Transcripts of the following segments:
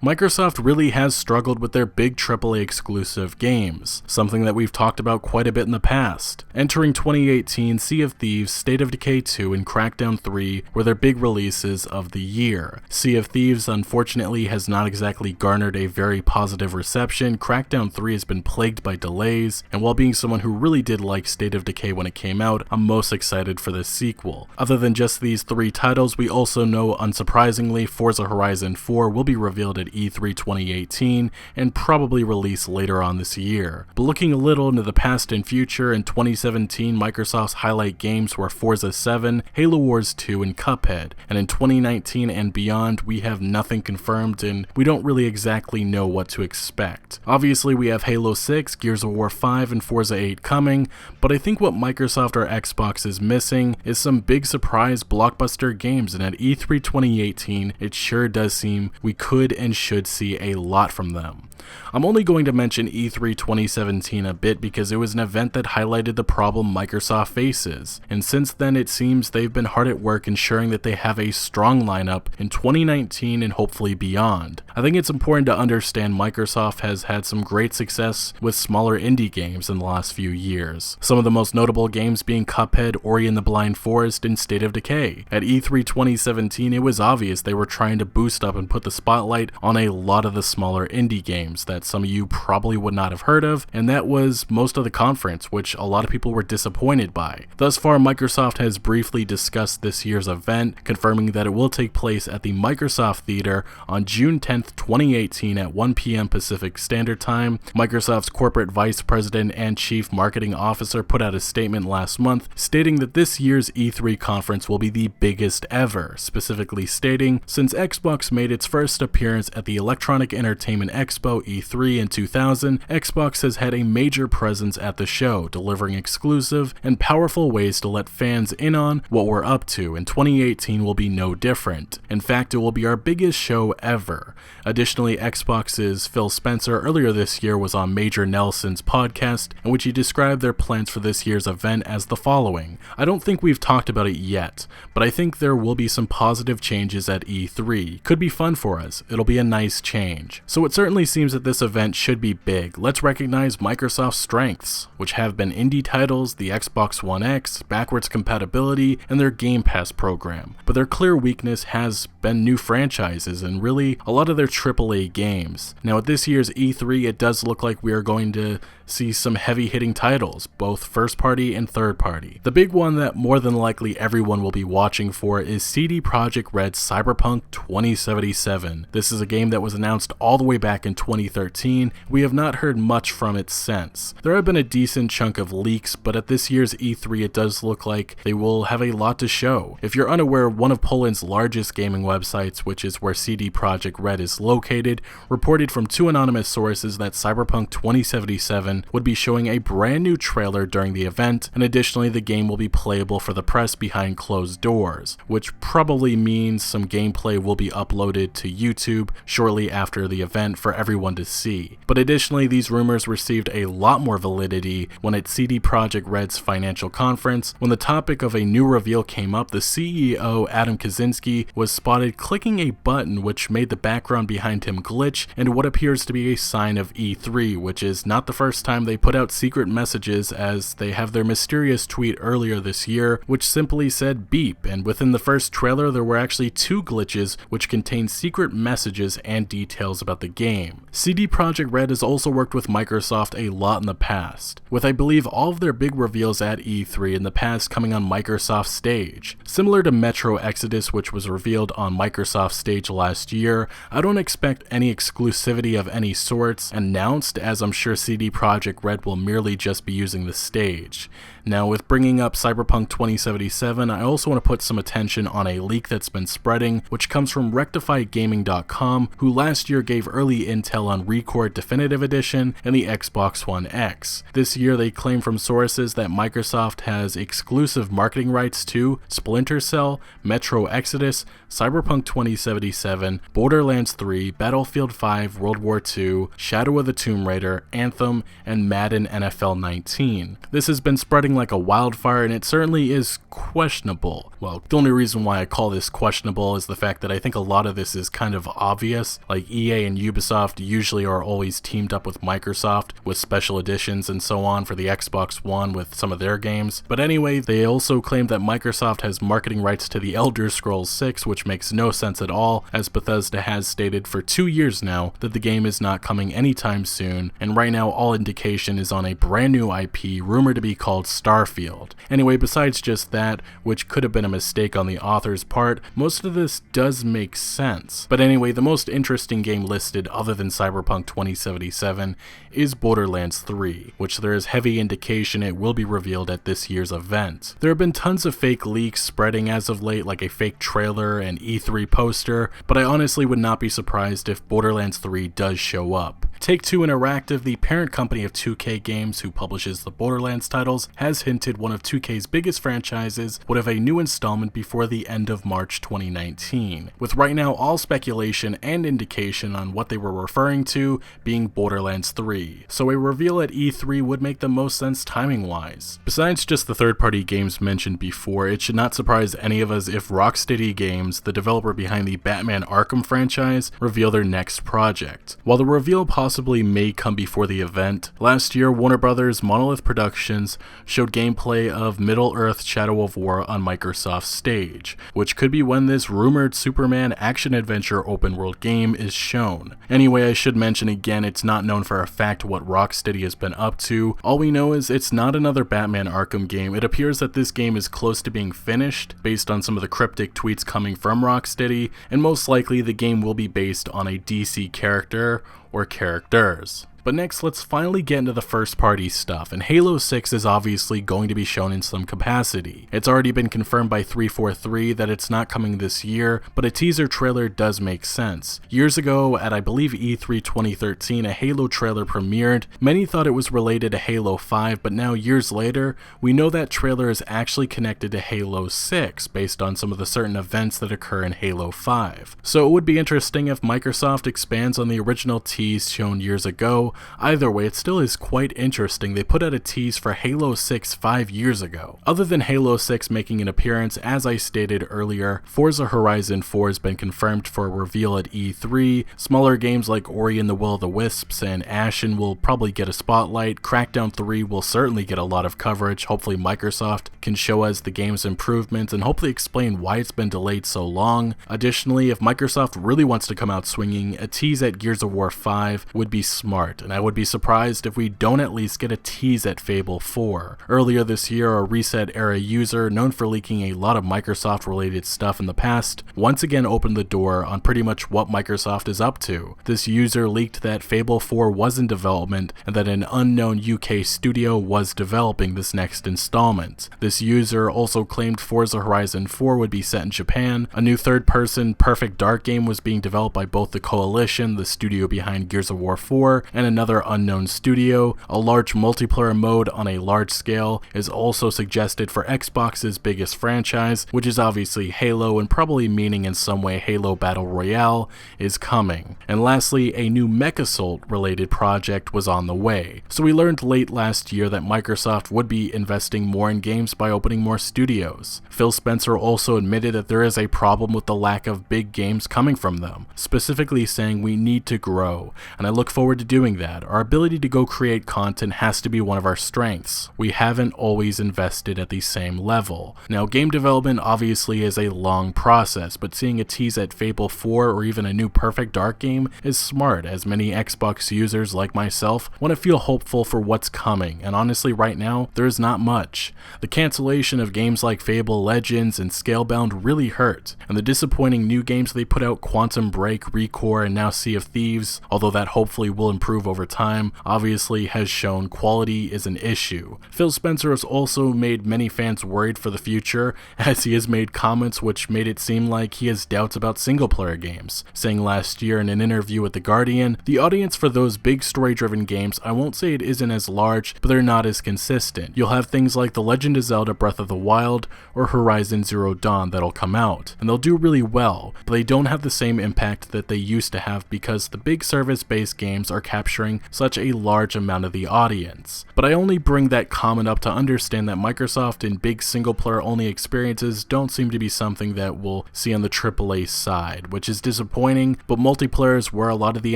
Microsoft really has struggled with their big AAA exclusive games, something that we've talked about quite a bit in the past. Entering 2018, Sea of Thieves, State of Decay 2, and Crackdown 3 were their big releases of the year. Sea of Thieves unfortunately has not exactly garnered a very positive reception. Crackdown 3 has been plagued by delays, and while being someone who really did like State of Decay when it came out, I'm most excited for this sequel. Other than just these 3 titles, we also know, unsurprisingly, Forza Horizon 4 will be revealed at E3 2018 and probably released later on this year. But looking a little into the past and future, in 2017 Microsoft's highlight games were Forza 7, Halo Wars 2, and Cuphead, and in 2019 and beyond we have nothing confirmed and we don't really exactly know what to expect. Obviously we have Halo 6, Gears of War 5, and Forza 8 coming, but I think what Microsoft or Xbox is missing is some big surprise blockbuster games, and at E3 2018 it sure does seem we could and should see a lot from them. I'm only going to mention E3 2017 a bit because it was an event that highlighted the problem Microsoft faces, and since then it seems they've been hard at work ensuring that they have a strong lineup in 2019 and hopefully beyond. I think it's important to understand Microsoft has had some great success with smaller indie games in the last few years. Some of the most notable games being Cuphead, Ori and the Blind Forest, and State of Decay. At E3 2017 it was obvious they were trying to boost up and put the spotlight on a lot of the smaller indie games that some of you probably would not have heard of, and that was most of the conference, which a lot of people were disappointed by. Thus far, Microsoft has briefly discussed this year's event, confirming that it will take place at the Microsoft Theater on June 10th, 2018 at 1 p.m. Pacific Standard Time. Microsoft's corporate vice president and chief marketing officer put out a statement last month stating that this year's E3 conference will be the biggest ever, specifically stating, since Xbox made its first appearance at the Electronic Entertainment Expo E3 in 2000, Xbox has had a major presence at the show, delivering exclusive and powerful ways to let fans in on what we're up to, and 2018 will be no different. In fact, it will be our biggest show ever. Additionally, Xbox's Phil Spencer earlier this year was on Major Nelson's podcast, in which he described their plans for this year's event as the following. I don't think we've talked about it yet, but I think there will be some positive changes at E3. Could be fun for us. It'll be a nice change. So it certainly seems that this event should be big. Let's recognize Microsoft's strengths, which have been indie titles, the Xbox One X, backwards compatibility, and their Game Pass program. But their clear weakness has been new franchises and really a lot of their AAA games. Now at this year's E3 it does look like we are going to see some heavy hitting titles, both first party and third party. The big one that more than likely everyone will be watching for is CD Projekt Red's Cyberpunk 2077. This is a game that was announced all the way back in 2013. We have not heard much from it since. There have been a decent chunk of leaks, but at this year's E3 it does look like they will have a lot to show. If you're unaware, one of Poland's largest gaming websites, which is where CD Projekt Red is located, reported from 2 anonymous sources that Cyberpunk 2077 would be showing a brand new trailer during the event, and additionally the game will be playable for the press behind closed doors, which probably means some gameplay will be uploaded to YouTube shortly after the event for everyone to see. But additionally, these rumors received a lot more validity when at CD Projekt Red's financial conference. When the topic of a new reveal came up, the CEO Adam Kaczynski was spotted clicking a button which made the background behind him glitch into what appears to be a sign of E3, which is not the first time they put out secret messages, as they have their mysterious tweet earlier this year which simply said beep, and within the first trailer there were actually 2 glitches which contained secret messages and details about the game. CD Projekt Red has also worked with Microsoft a lot in the past, with I believe all of their big reveals at E3 in the past coming on Microsoft's stage. Similar to Metro Exodus, which was revealed on Microsoft's stage last year, I don't expect any exclusivity of any sorts announced, as I'm sure CD Projekt Red will merely just be using the stage. Now, with bringing up Cyberpunk 2077, I also want to put some attention on a leak that's been spreading, which comes from RectifyGaming.com, who last year gave early intel on ReCore Definitive Edition and the Xbox One X. This year they claim from sources that Microsoft has exclusive marketing rights to Splinter Cell, Metro Exodus, Cyberpunk 2077, Borderlands 3, Battlefield 5, World War II, Shadow of the Tomb Raider, Anthem, and Madden NFL 19. This has been spreading like a wildfire, and it certainly is questionable. Well, the only reason why I call this questionable is the fact that I think a lot of this is kind of obvious. Like EA and Ubisoft usually are always teamed up with Microsoft with special editions and so on for the Xbox One with some of their games. But anyway, they also claim that Microsoft has marketing rights to the Elder Scrolls 6, which makes no sense at all, as Bethesda has stated for 2 years now that the game is not coming anytime soon, and right now all indication is on a brand new IP rumored to be called Starfield. Anyway, besides just that, which could have been a mistake on the author's part, most of this does make sense. But anyway, the most interesting game listed other than Cyberpunk 2077 is Borderlands 3, which there is heavy indication it will be revealed at this year's event. There have been tons of fake leaks spreading as of late, like a fake trailer and E3 poster, but I honestly would not be surprised if Borderlands 3 does show up. Take-Two Interactive, the parent company of 2K Games who publishes the Borderlands titles, has hinted one of 2K's biggest franchises would have a new installment before the end of March 2019, with right now all speculation and indication on what they were referring to being Borderlands 3, so a reveal at E3 would make the most sense timing-wise. Besides just the third-party games mentioned before, it should not surprise any of us if Rocksteady Games, the developer behind the Batman Arkham franchise, reveal their next project. While the reveal possibly may come before the event, last year Warner Bros. Monolith Productions showed gameplay of Middle-earth Shadow of War on Microsoft's stage, which could be when this rumored Superman action-adventure open-world game is shown. Anyway, I should mention again, it's not known for a fact what Rocksteady has been up to. All we know is it's not another Batman Arkham game. It appears that this game is close to being finished, based on some of the cryptic tweets coming from Rocksteady, and most likely the game will be based on a DC character or characters. But next, let's finally get into the first-party stuff, and Halo 6 is obviously going to be shown in some capacity. It's already been confirmed by 343 that it's not coming this year, but a teaser trailer does make sense. Years ago, at I believe E3 2013, a Halo trailer premiered. Many thought it was related to Halo 5, but now years later, we know that trailer is actually connected to Halo 6, based on some of the certain events that occur in Halo 5. So it would be interesting if Microsoft expands on the original tease shown years ago. Either way, it still is quite interesting. They put out a tease for Halo 6 5 years ago. Other than Halo 6 making an appearance, as I stated earlier, Forza Horizon 4 has been confirmed for a reveal at E3. Smaller games like Ori and the Will of the Wisps and Ashen will probably get a spotlight. Crackdown 3 will certainly get a lot of coverage. Hopefully Microsoft can show us the game's improvements and hopefully explain why it's been delayed so long. Additionally, if Microsoft really wants to come out swinging, a tease at Gears of War 5 would be smart, and I would be surprised if we don't at least get a tease at Fable 4. Earlier this year, a Reset Era user known for leaking a lot of Microsoft related stuff in the past once again opened the door on pretty much what Microsoft is up to. This user leaked that Fable 4 was in development and that an unknown UK studio was developing this next installment. This user also claimed Forza Horizon 4 would be set in Japan. A new third-person Perfect Dark game was being developed by both the Coalition, the studio behind Gears of War 4, and another unknown studio. A large multiplayer mode on a large scale is also suggested for Xbox's biggest franchise, which is obviously Halo, and probably meaning in some way Halo Battle Royale is coming. And lastly, a new MechAssault related project was on the way. So we learned late last year that Microsoft would be investing more in games by opening more studios. Phil Spencer also admitted that there is a problem with the lack of big games coming from them, specifically saying we need to grow, and I look forward to doing that. Our ability to go create content has to be one of our strengths. We haven't always invested at the same level. Now, game development obviously is a long process, but seeing a tease at Fable 4 or even a new Perfect Dark game is smart, as many Xbox users like myself want to feel hopeful for what's coming, and honestly right now, there's not much. The cancellation of games like Fable Legends and Scalebound really hurt, and the disappointing new games they put out, Quantum Break, ReCore, and now Sea of Thieves, although that hopefully will improve over time, obviously has shown quality is an issue. Phil Spencer has also made many fans worried for the future, as he has made comments which made it seem like he has doubts about single-player games, saying last year in an interview with The Guardian, "The audience for those big story-driven games, I won't say it isn't as large, but they're not as consistent. You'll have things like The Legend of Zelda Breath of the Wild or Horizon Zero Dawn that'll come out, and they'll do really well, but they don't have the same impact that they used to have because the big service-based games are capturing capturing such a large amount of the audience. But I only bring that comment up to understand that Microsoft and big single-player only experiences don't seem to be something that we'll see on the AAA side, which is disappointing, but multiplayer is where a lot of the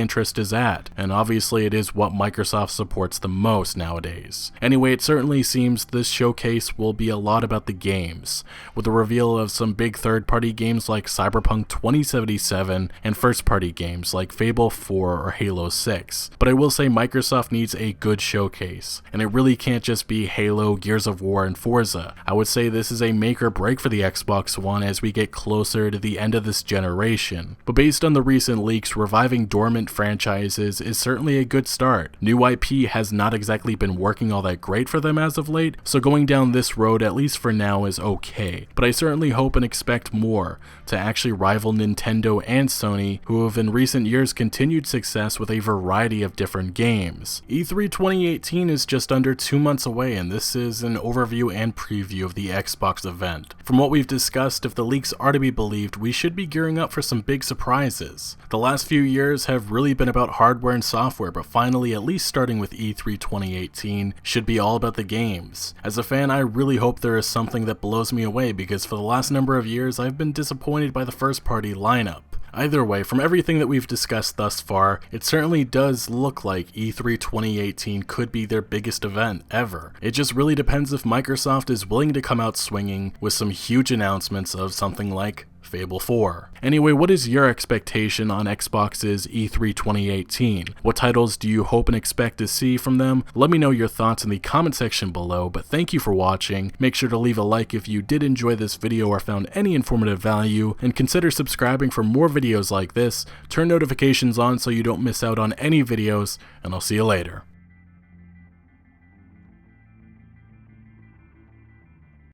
interest is at, and obviously it is what Microsoft supports the most nowadays. Anyway, it certainly seems this showcase will be a lot about the games, with the reveal of some big third-party games like Cyberpunk 2077 and first-party games like Fable 4 or Halo 6. But I will say Microsoft needs a good showcase, and it really can't just be Halo, Gears of War, and Forza. I would say this is a make or break for the Xbox One as we get closer to the end of this generation. But based on the recent leaks, reviving dormant franchises is certainly a good start. New IP has not exactly been working all that great for them as of late, so going down this road, at least for now, is okay. But I certainly hope and expect more to actually rival Nintendo and Sony, who have in recent years continued success with a variety of different games. E3 2018 is just under 2 months away, and this is an overview and preview of the Xbox event. From what we've discussed, if the leaks are to be believed, we should be gearing up for some big surprises. The last few years have really been about hardware and software, but finally, at least starting with E3 2018, should be all about the games. As a fan, I really hope there is something that blows me away, because for the last number of years, I've been disappointed by the first-party lineup. Either way, from everything that we've discussed thus far, it certainly does look like E3 2018 could be their biggest event ever. It just really depends if Microsoft is willing to come out swinging with some huge announcements of something like Fable 4. Anyway, what is your expectation on Xbox's E3 2018? What titles do you hope and expect to see from them? Let me know your thoughts in the comment section below, but thank you for watching. Make sure to leave a like if you did enjoy this video or found any informative value, and consider subscribing for more videos like this. Turn notifications on so you don't miss out on any videos, and I'll see you later.